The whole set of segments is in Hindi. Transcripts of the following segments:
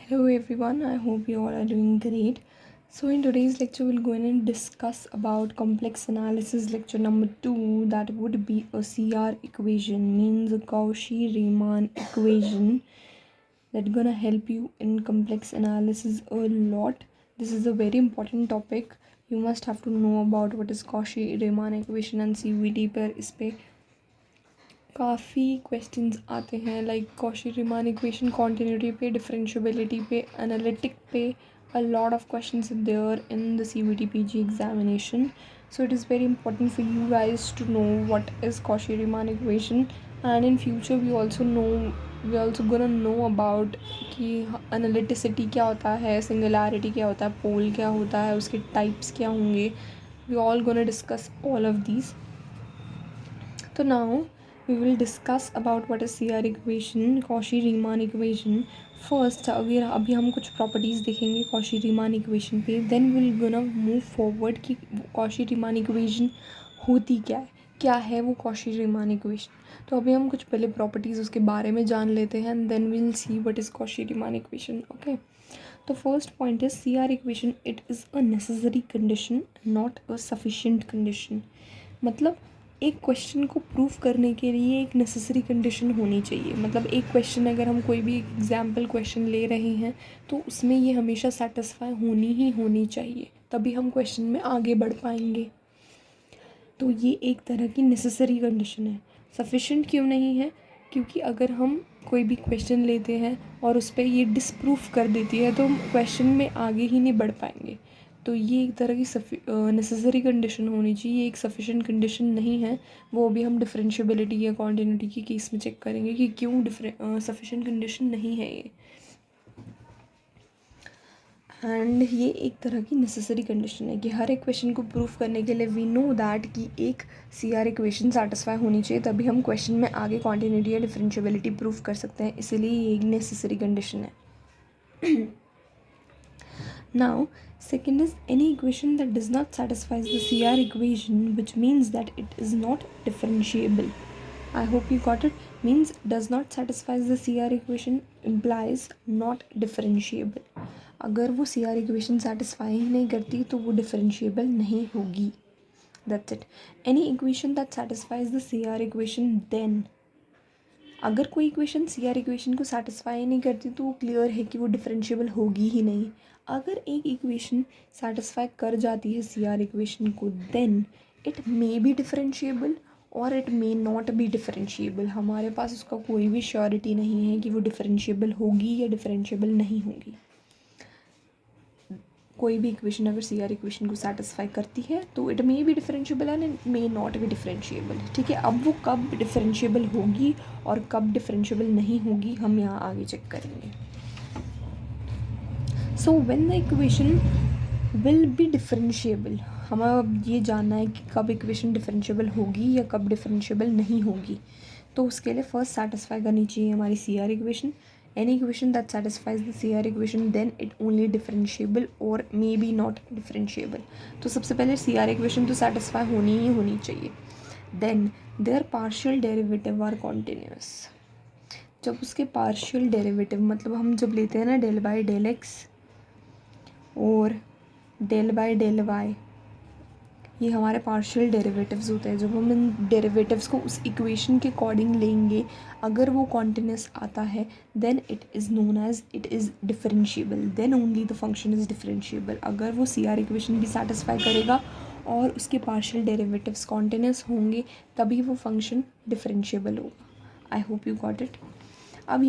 Hello everyone, I hope you all are doing great. So in today's lecture we'll go in and discuss about complex analysis lecture number 2, that would be a CR equation, means a Cauchy-Riemann equation that's gonna help you in complex analysis a lot. This is a very important topic. You must have to know about what is Cauchy-Riemann equation and CVT पर इस पे काफ़ी क्वेश्चंस आते हैं, like Cauchy Riemann equation, continuity पे, डिफरेंशिएबिलिटी पे, एनालिटिक पे. A lot of questions are there in the CVT PG examination, so it is very important for you guys to know what is Cauchy-Riemann equation. And in future we also gonna know about कि एनालिटिसिटी क्या होता है, सिंगुलैरिटी क्या होता है, पोल क्या होता है, उसके टाइप्स क्या होंगे. We all gonna discuss all of these. So now we will discuss about what is CR equation, Cauchy-Riemann equation. First अगर अभी हम कुछ प्रॉपर्टीज़ देखेंगे Cauchy-Riemann equation पे, then we'll gonna move forward कि Cauchy-Riemann equation होती क्या है वो Cauchy-Riemann equation. तो अभी हम कुछ पहले प्रॉपर्टीज़ उसके बारे में जान लेते हैं, and then we'll see what is Cauchy-Riemann equation. Okay. तो फर्स्ट पॉइंट है CR equation, it is a necessary condition, not a sufficient condition. मतलब एक क्वेश्चन को प्रूव करने के लिए एक नेसेसरी कंडीशन होनी चाहिए. मतलब एक क्वेश्चन अगर हम कोई भी एग्जाम्पल क्वेश्चन ले रहे हैं तो उसमें ये हमेशा सेटिस्फाई होनी चाहिए, तभी हम क्वेश्चन में आगे बढ़ पाएंगे. तो ये एक तरह की नेसेसरी कंडीशन है. सफिशेंट क्यों नहीं है? क्योंकि अगर हम कोई भी क्वेश्चन लेते हैं और उस पर ये डिसप्रूफ कर देती है तो हम क्वेश्चन में आगे ही नहीं बढ़ पाएंगे. तो ये एक तरह की नेसेसरी कंडीशन होनी चाहिए, एक सफिशेंट कंडीशन नहीं है. वो भी हम डिफरेंशिएबिलिटी या कॉन्टिन्यूटी की केस में चेक करेंगे कि क्यों सफिशेंट कंडीशन नहीं है ये. एंड ये एक तरह की नेसेसरी कंडीशन है कि हर एक क्वेश्चन को प्रूफ करने के लिए वी नो दैट कि एक CR इक्वेशन सेटिस्फाई होनी चाहिए, तभी हम क्वेश्चन में आगे कॉन्टिन्यूटी या डिफरेंशिएबिलिटी प्रूफ कर सकते हैं. इसीलिए ये एक नेसेसरी कंडीशन है. Now, second is any equation that does not satisfy the CR equation, which means that it is not differentiable. I hope you got it. Means does not satisfy the CR equation implies not differentiable. अगर वो CR equation satisfy ही नहीं करती तो वो differentiable नहीं होगी. That's it. Any equation that satisfies the CR equation, then अगर कोई इक्वेशन CR इक्वेशन को सेटिस्फाई नहीं करती तो वो क्लियर है कि वो डिफरेंशिएबल होगी ही नहीं. अगर एक इक्वेशन सेटिस्फाई कर जाती है CR इक्वेशन को, then it may be differentiable और it may not be differentiable. हमारे पास उसका कोई भी श्योरिटी नहीं है कि वो डिफरेंशिएबल होगी या डिफरेंशिएबल नहीं होगी. कोई भी इक्वेशन अगर CR इक्वेशन को सेटिस्फाई करती है तो it may be differentiable and it may not be differentiable. ठीक है, अब वो कब डिफरेंशिएबल होगी और कब डिफरेंशिएबल नहीं होगी हम यहाँ आगे चेक करेंगे. So when the equation will be differentiable, हमें अब ये जानना है कि कब इक्वेशन डिफरेंशिएबल होगी या कब डिफरेंशिएबल नहीं होगी. तो उसके लिए फर्स्ट सेटिस्फाई करनी चाहिए हमारी CR equation. Any equation that satisfies the CR equation, then it only differentiable or maybe not differentiable. तो सबसे पहले CR equation तो satisfy होनी चाहिए. Then their partial derivative are continuous. जब उसके partial derivative मतलब हम जब लेते हैं ना del by del x और del by del y, ये हमारे पार्शियल डेरिवेटिव्स होते हैं. जब हम इन डेरिवेटिव्स को उस इक्वेशन के अकॉर्डिंग लेंगे, अगर वो कॉन्टिन्यूस आता है then it is known as it is differentiable. Then only the function is differentiable. अगर वो CR इक्वेशन भी सेटिस्फाई करेगा और उसके पार्शियल डेरिवेटिव्स कॉन्टिन्यूस होंगे तभी वो फंक्शन डिफरेंशिएबल होगा. आई होप यू गॉट इट. अब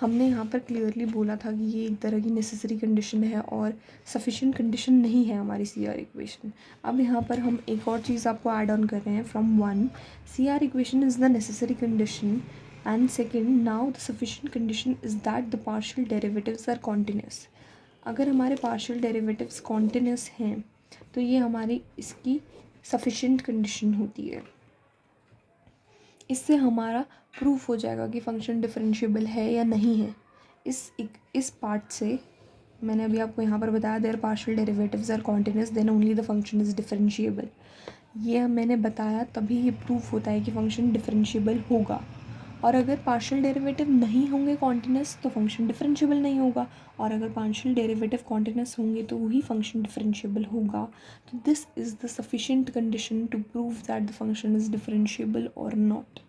हमने यहाँ पर क्लियरली बोला था कि ये एक तरह की नेसेसरी कंडीशन है और सफिशिएंट कंडीशन नहीं है हमारी CR इक्वेशन. अब यहाँ पर हम एक और चीज़ आपको ऐड ऑन कर रहे हैं from 1. CR equation is the necessary condition and second, now the sufficient condition is that the partial derivatives are continuous. अगर हमारे पार्शियल डेरिवेटिव्स कॉन्टिन्यूस हैं तो ये हमारी इसकी सफिशिएंट कंडीशन होती है. इससे हमारा प्रूफ हो जाएगा कि फंक्शन डिफरेंशिएबल है या नहीं है. इस पार्ट से मैंने अभी आपको यहाँ पर बताया their partial derivatives are continuous then only the function is differentiable. ये मैंने बताया तभी ये प्रूफ होता है कि फंक्शन डिफरेंशिएबल होगा. और अगर पार्शियल डेरिवेटिव नहीं होंगे कॉन्टिन्यूस तो फंक्शन डिफरेंशिएबल नहीं होगा, और अगर पार्शियल डेरिवेटिव कॉन्टिन्यूस होंगे तो वही फंक्शन डिफरेंशिएबल होगा. तो this is the sufficient condition to prove that the function is differentiable और not.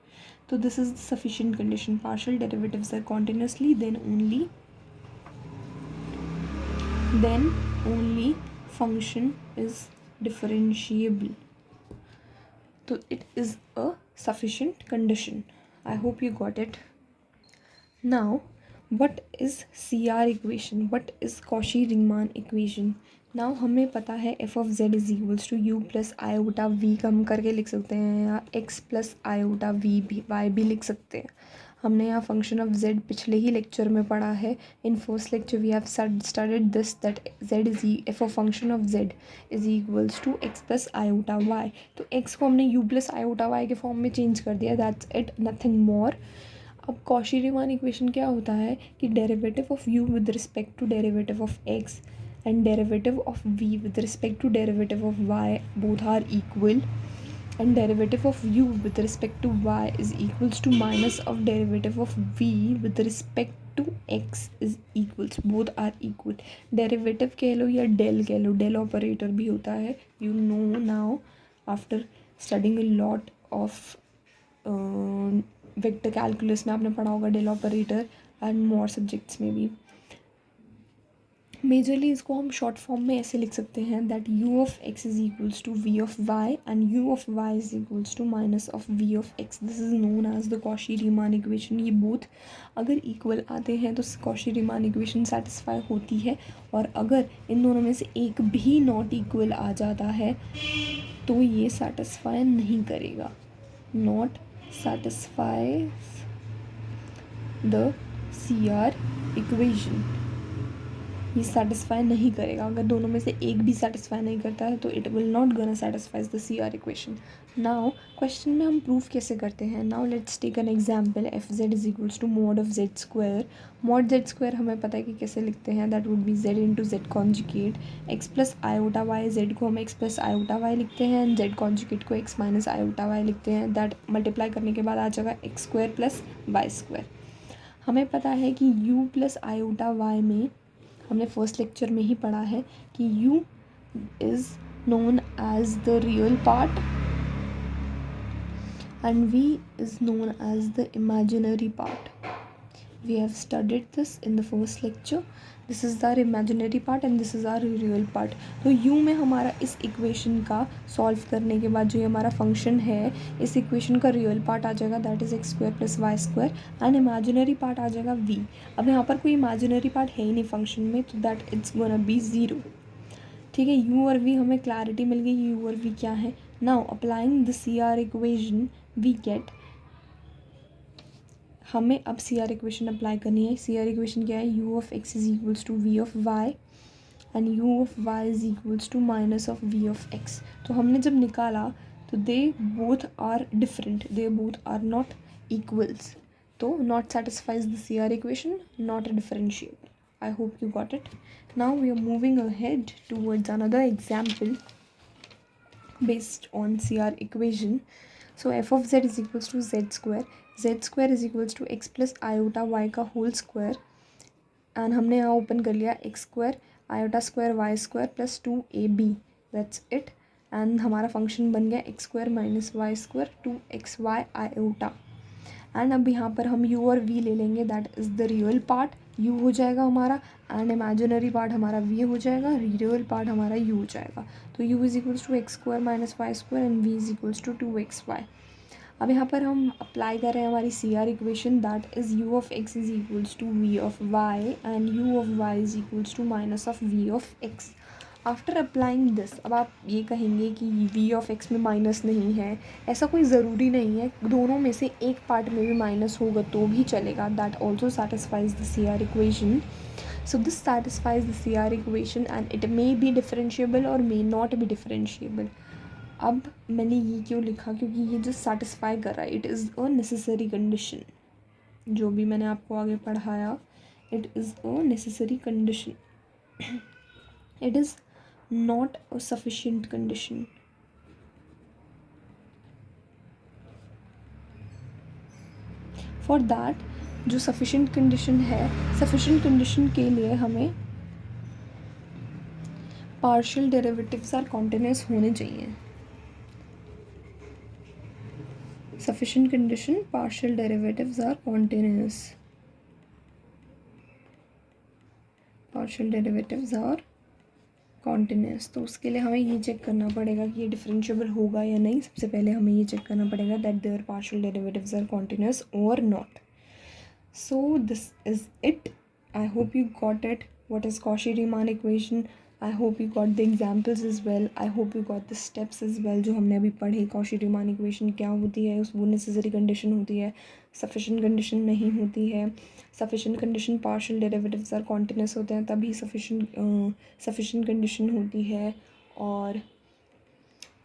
So this is the sufficient condition. Partial derivatives are continuously, then only function is differentiable. So it is a sufficient condition. I hope you got it. Now, what is CR equation? What is Cauchy-Riemann equation? Now हमें पता है f of z is equals to u plus iota v का हम करके लिख सकते हैं, या x plus iota v भी y भी लिख सकते हैं. हमने यहाँ फंक्शन ऑफ z पिछले ही लेक्चर में पढ़ा है. In first lecture we have studied this that z is f of function of z is equals to x plus iota y. तो x को हमने u प्लस आयोटा y के फॉर्म में चेंज कर दिया. That's it, nothing more. अब कॉशी-रीमान इक्वेशन क्या होता है कि derivative of u with respect to derivative of x and derivative of v with respect to derivative of y both are equal, and derivative of u with respect to y is equals to minus of derivative of v with respect to x is equals, both are equal. derivative कह लो या del कह लो, del operator भी होता है. you know now after studying a lot of vector calculus में आपने पढ़ा होगा del operator and more subjects में भी. मेजरली इसको हम शॉर्ट फॉर्म में ऐसे लिख सकते हैं that u of x is equals to v of y and u of y is equals to minus of v of x. This is known as the Cauchy Riemann equation. ये बोथ अगर इक्वल आते हैं तो कॉशी-रीमान इक्वेशन सेटिस्फाई होती है, और अगर इन दोनों में से एक भी नॉट इक्वल आ जाता है तो ये सेटिस्फाई नहीं करेगा. Not satisfies the CR equation. ये सेटिस्फाई नहीं करेगा. अगर दोनों में से एक भी सेटिस्फाई नहीं करता है तो it will not gonna satisfies the CR equation. Now question में हम प्रूफ कैसे करते हैं. Now let's take an example. F z is equals to mod of z square. Mod z square हमें पता है कि कैसे लिखते हैं. That would be z into z conjugate. X plus iota y, z को हम एक्स प्लस आयोटा वाई लिखते हैं एंड जेड कॉन्जुगेट को एक्स माइनस आयोटा वाई लिखते हैं. दैट मल्टीप्लाई करने के बाद आ जाएगा x square plus Y square. हमें पता है कि यू प्लस आयोटा वाई में हमने फर्स्ट लेक्चर में ही पढ़ा है कि u is known as the real part and v is known as the imaginary part. We have studied this in the first lecture. This is our imaginary part and this is our real part. तो u में हमारा इस इक्वेशन का सॉल्व करने के बाद जो ये हमारा फंक्शन है, इस इक्वेशन का रियल पार्ट आ जाएगा that is X square plus Y square, and imaginary part आ जाएगा v. अब यहाँ पर कोई इमेजिनरी पार्ट है ही नहीं फंक्शन में, तो that it's gonna be zero. ठीक है, u और v हमें क्लैरिटी मिल गई u और v क्या है. Now applying the CR equation we get, हमें अब CR इक्वेशन अप्लाई करनी है. CR इक्वेशन क्या है, u of x is equals to v of y and u of y is equals to minus of v of x. तो हमने जब निकाला तो they both are different, they both are not equals. तो not satisfies the CR equation, not differentiable. I hope you got it. Now we are moving ahead towards another example based on CR equation. So f of z is equals to z square is equals to x plus iota y का होल स्क्वायर, एंड हमने यहाँ ओपन कर लिया x square iota square y square plus 2ab. That's it. And हमारा फंक्शन बन गया x square minus y square 2xy iota. And अब यहाँ पर हम u और v ले लेंगे. That is the real part u हो जाएगा हमारा, एंड इमेजिनरी पार्ट हमारा v हो जाएगा, रियल पार्ट हमारा u हो जाएगा. तो u is equals to x square minus y square and v is equals to 2xy. अब यहाँ पर हम अप्लाई कर रहे हैं हमारी CR equation. That is u of x is equals to v of y and u of y is equals to minus of v of x. After applying this, अब आप ये कहेंगे कि v ऑफ x में माइनस नहीं है. ऐसा कोई ज़रूरी नहीं है, दोनों में से एक पार्ट में भी माइनस होगा तो भी चलेगा. That also satisfies the CR equation. So this satisfies the CR equation and it may be differentiable or may not be differentiable. अब मैंने ये क्यों लिखा, क्योंकि ये जो सेटिस्फाई कर रहा है, it is a necessary condition. जो भी मैंने आपको आगे पढ़ाया, it is a necessary condition. It is not a sufficient condition. For that जो सफिशेंट कंडीशन है, सफिशेंट कंडीशन के लिए हमें पार्शियल डेरिवेटिव्स आर कॉन्टिन्यूस होने चाहिए. Sufficient condition, partial derivatives are continuous. Partial derivatives are continuous. तो उसके लिए हमें ये चेक करना पड़ेगा कि ये डिफरेंशिएबल होगा या नहीं. सबसे पहले हमें ये चेक करना पड़ेगा that their partial derivatives are continuous और not. So this is it. I hope you got it. What is Cauchy-Riemann equation? I hope you got the examples as well. I hope you got the steps as well जो हमने अभी पढ़े. Cauchy-Riemann equation क्या होती है, उस वो necessary condition होती है, sufficient condition नहीं होती है. Sufficient condition partial derivatives are continuous होते हैं तभी sufficient condition होती है. और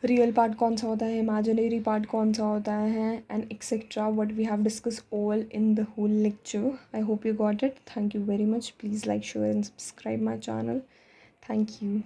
रियल पार्ट कौन सा होता है, इमेजिनरी पार्ट कौन सा होता है, and etcetera what we have discuss all in the whole lecture. I hope you got it. Thank you very much. Please like, share and subscribe my channel. Thank you.